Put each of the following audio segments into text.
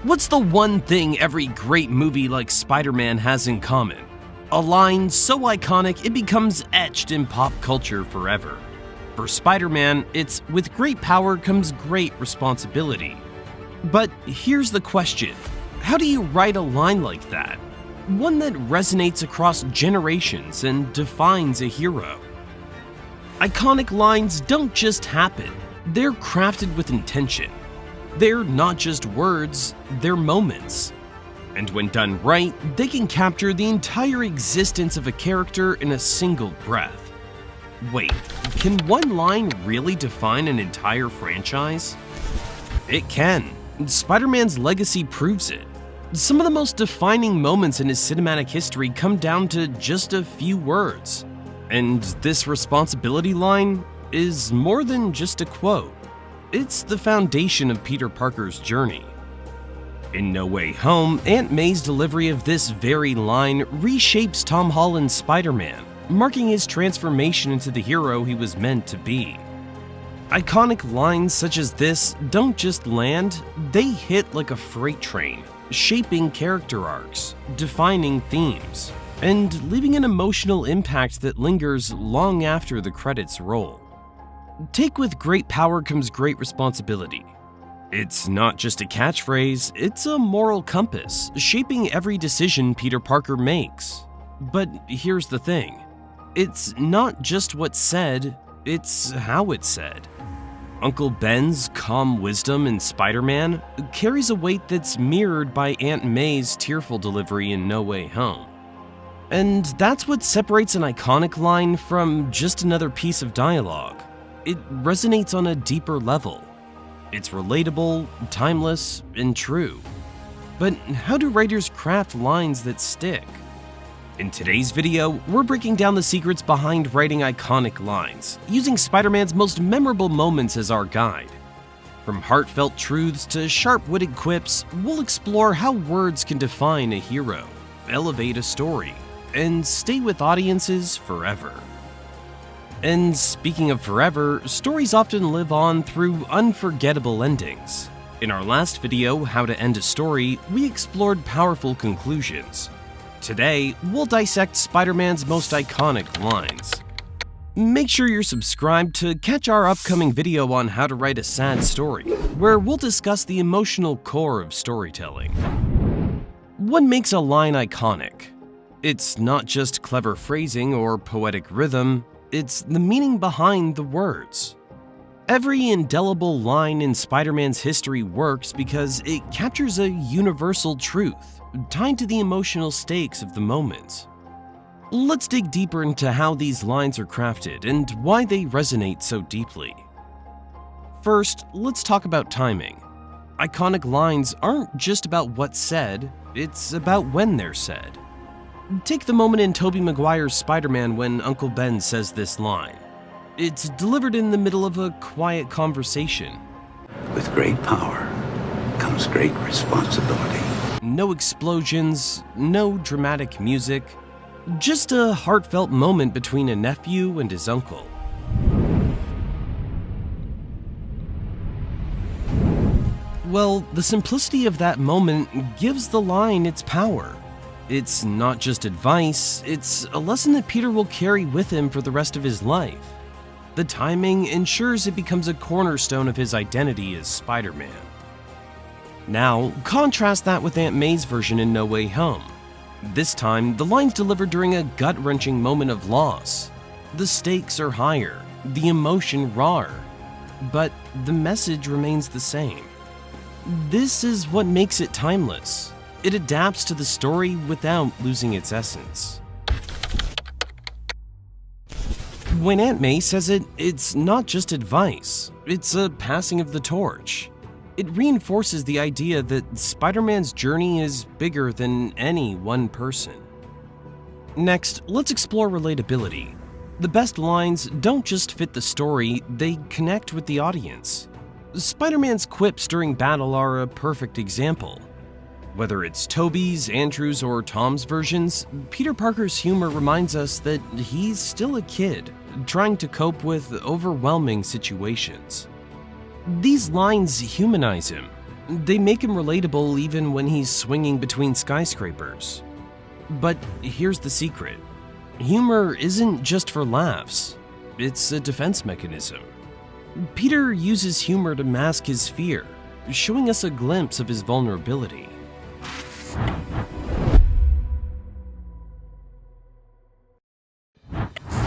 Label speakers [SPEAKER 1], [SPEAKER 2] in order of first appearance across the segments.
[SPEAKER 1] What's the one thing every great movie like Spider-Man has in common? A line so iconic it becomes etched in pop culture forever. For Spider-Man, it's "with great power comes great responsibility." But here's the question: how do you write a line like that? One that resonates across generations and defines a hero. Iconic lines don't just happen, they're crafted with intention. They're not just words, they're moments. And when done right, they can capture the entire existence of a character in a single breath. Wait, can one line really define an entire franchise? It can. Spider-Man's legacy proves it. Some of the most defining moments in his cinematic history come down to just a few words. And this responsibility line is more than just a quote. It's the foundation of Peter Parker's journey. In No Way Home, Aunt May's delivery of this very line reshapes Tom Holland's Spider-Man, marking his transformation into the hero he was meant to be. Iconic lines such as this don't just land, they hit like a freight train, shaping character arcs, defining themes, and leaving an emotional impact that lingers long after the credits roll. Take "with great power comes great responsibility." It's not just a catchphrase, it's a moral compass, shaping every decision Peter Parker makes. But here's the thing: it's not just what's said, it's how it's said. Uncle Ben's calm wisdom in Spider-Man carries a weight that's mirrored by Aunt May's tearful delivery in No Way Home. And that's what separates an iconic line from just another piece of dialogue. It resonates on a deeper level. It's relatable, timeless, and true. But how do writers craft lines that stick? In today's video, we're breaking down the secrets behind writing iconic lines, using Spider-Man's most memorable moments as our guide. From heartfelt truths to sharp-witted quips, we'll explore how words can define a hero, elevate a story, and stay with audiences forever. And speaking of forever, stories often live on through unforgettable endings. In our last video, How to End a Story, we explored powerful conclusions. Today, we'll dissect Spider-Man's most iconic lines. Make sure you're subscribed to catch our upcoming video on how to write a sad story, where we'll discuss the emotional core of storytelling. What makes a line iconic? It's not just clever phrasing or poetic rhythm, it's the meaning behind the words. Every indelible line in Spider-Man's history works because it captures a universal truth, tied to the emotional stakes of the moment. Let's dig deeper into how these lines are crafted and why they resonate so deeply. First, let's talk about timing. Iconic lines aren't just about what's said, it's about when they're said. Take the moment in Tobey Maguire's Spider-Man when Uncle Ben says this line. It's delivered in the middle of a quiet conversation.
[SPEAKER 2] With great power comes great responsibility.
[SPEAKER 1] No explosions, no dramatic music, just a heartfelt moment between a nephew and his uncle. Well, the simplicity of that moment gives the line its power. It's not just advice, it's a lesson that Peter will carry with him for the rest of his life. The timing ensures it becomes a cornerstone of his identity as Spider-Man. Now, contrast that with Aunt May's version in No Way Home. This time, the line's delivered during a gut-wrenching moment of loss. The stakes are higher, the emotion rawer, but the message remains the same. This is what makes it timeless. It adapts to the story without losing its essence. When Aunt May says it, it's not just advice, it's a passing of the torch. It reinforces the idea that Spider-Man's journey is bigger than any one person. Next, let's explore relatability. The best lines don't just fit the story, they connect with the audience. Spider-Man's quips during battle are a perfect example. Whether it's Tobey's, Andrew's, or Tom's versions, Peter Parker's humor reminds us that he's still a kid, trying to cope with overwhelming situations. These lines humanize him, They make him relatable even when he's swinging between skyscrapers. But here's the secret. Humor isn't just for laughs. It's a defense mechanism. Peter uses humor to mask his fear, showing us a glimpse of his vulnerability.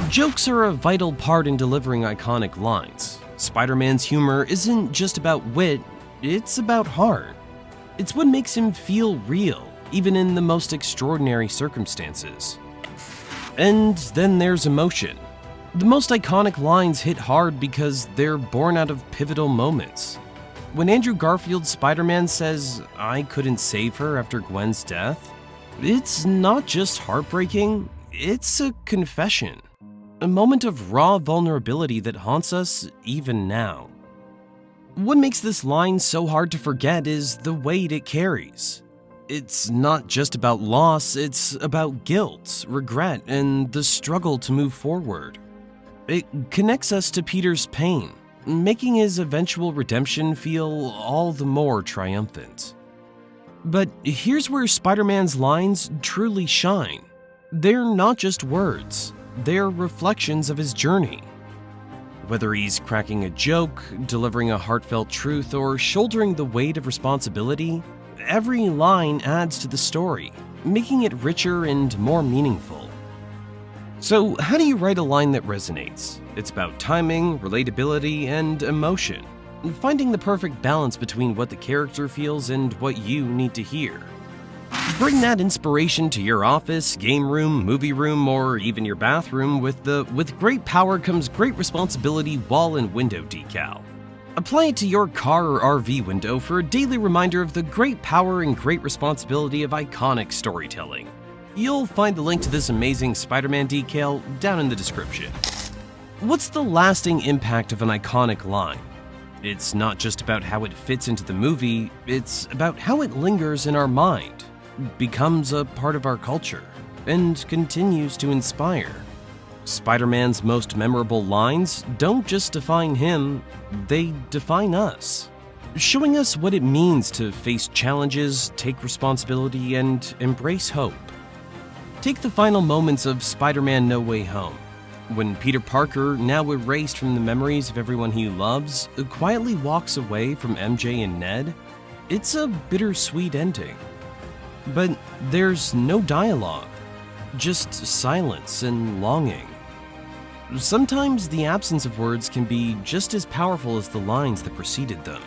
[SPEAKER 1] Jokes are a vital part in delivering iconic lines. Spider-Man's humor isn't just about wit, it's about heart. It's what makes him feel real, even in the most extraordinary circumstances. And then there's emotion. The most iconic lines hit hard because they're born out of pivotal moments. When Andrew Garfield's Spider-Man says, "I couldn't save her after Gwen's death," it's not just heartbreaking, it's a confession. A moment of raw vulnerability that haunts us even now. What makes this line so hard to forget is the weight it carries. It's not just about loss, it's about guilt, regret, and the struggle to move forward. It connects us to Peter's pain, making his eventual redemption feel all the more triumphant. But here's where Spider-Man's lines truly shine. They're not just words, they're reflections of his journey. Whether he's cracking a joke, delivering a heartfelt truth, or shouldering the weight of responsibility, every line adds to the story, making it richer and more meaningful. So, how do you write a line that resonates? It's about timing, relatability, and emotion, finding the perfect balance between what the character feels and what you need to hear. Bring that inspiration to your office, game room, movie room, or even your bathroom with great power comes great responsibility wall and window decal. Apply it to your car or RV window for a daily reminder of the great power and great responsibility of iconic storytelling. You'll find the link to this amazing Spider-Man decal down in the description. What's the lasting impact of an iconic line? It's not just about how it fits into the movie, it's about how it lingers in our mind, becomes a part of our culture, and continues to inspire. Spider-Man's most memorable lines don't just define him, they define us, showing us what it means to face challenges, take responsibility, and embrace hope. Take the final moments of Spider-Man No Way Home. When Peter Parker, now erased from the memories of everyone he loves, quietly walks away from MJ and Ned, it's a bittersweet ending. But there's no dialogue, just silence and longing. Sometimes the absence of words can be just as powerful as the lines that preceded them.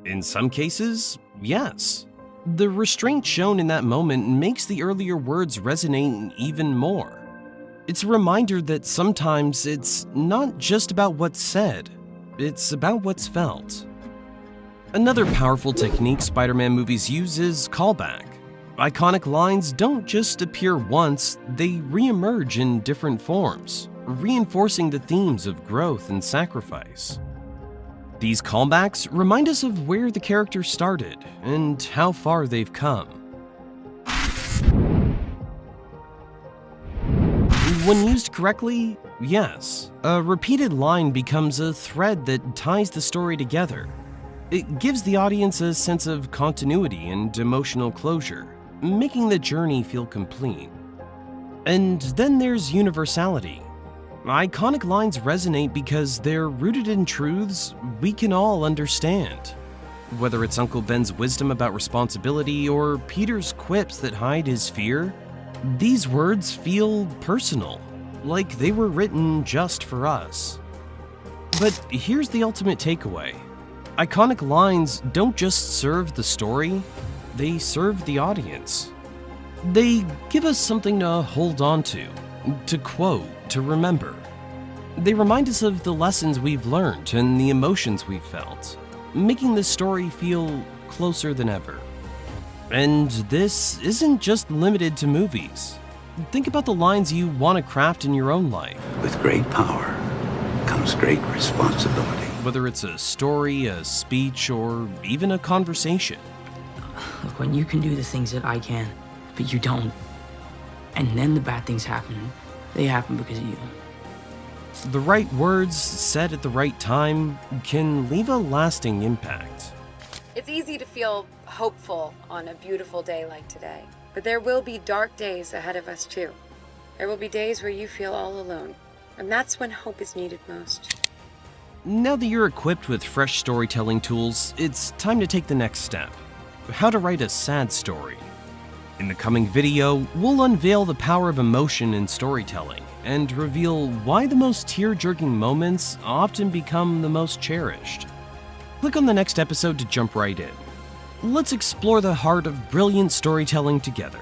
[SPEAKER 1] In some cases, yes. The restraint shown in that moment makes the earlier words resonate even more. It's a reminder that sometimes it's not just about what's said, it's about what's felt. Another powerful technique Spider-Man movies use is callback. Iconic lines don't just appear once, they re-emerge in different forms, reinforcing the themes of growth and sacrifice. These callbacks remind us of where the character started and how far they've come. When used correctly, yes, a repeated line becomes a thread that ties the story together. It gives the audience a sense of continuity and emotional closure, making the journey feel complete. And then there's universality. Iconic lines resonate because they're rooted in truths we can all understand. Whether it's Uncle Ben's wisdom about responsibility or Peter's quips that hide his fear, these words feel personal, like they were written just for us. But here's the ultimate takeaway. Iconic lines don't just serve the story, they serve the audience. They give us something to hold on to quote, to remember. They remind us of the lessons we've learned and the emotions we've felt, making the story feel closer than ever. And this isn't just limited to movies. Think about the lines you want to craft in your own life.
[SPEAKER 2] With great power comes great responsibility.
[SPEAKER 1] Whether it's a story, a speech, or even a conversation.
[SPEAKER 3] Look, when you can do the things that I can, but you don't, and then the bad things happen, they happen because of you.
[SPEAKER 1] The right words said at the right time can leave a lasting impact.
[SPEAKER 4] It's easy to feel hopeful on a beautiful day like today, but there will be dark days ahead of us too. There will be days where you feel all alone, and that's when hope is needed most.
[SPEAKER 1] Now that you're equipped with fresh storytelling tools, it's time to take the next step. How to write a sad story. In the coming video, we'll unveil the power of emotion in storytelling and reveal why the most tear-jerking moments often become the most cherished. Click on the next episode to jump right in. Let's explore the heart of brilliant storytelling together.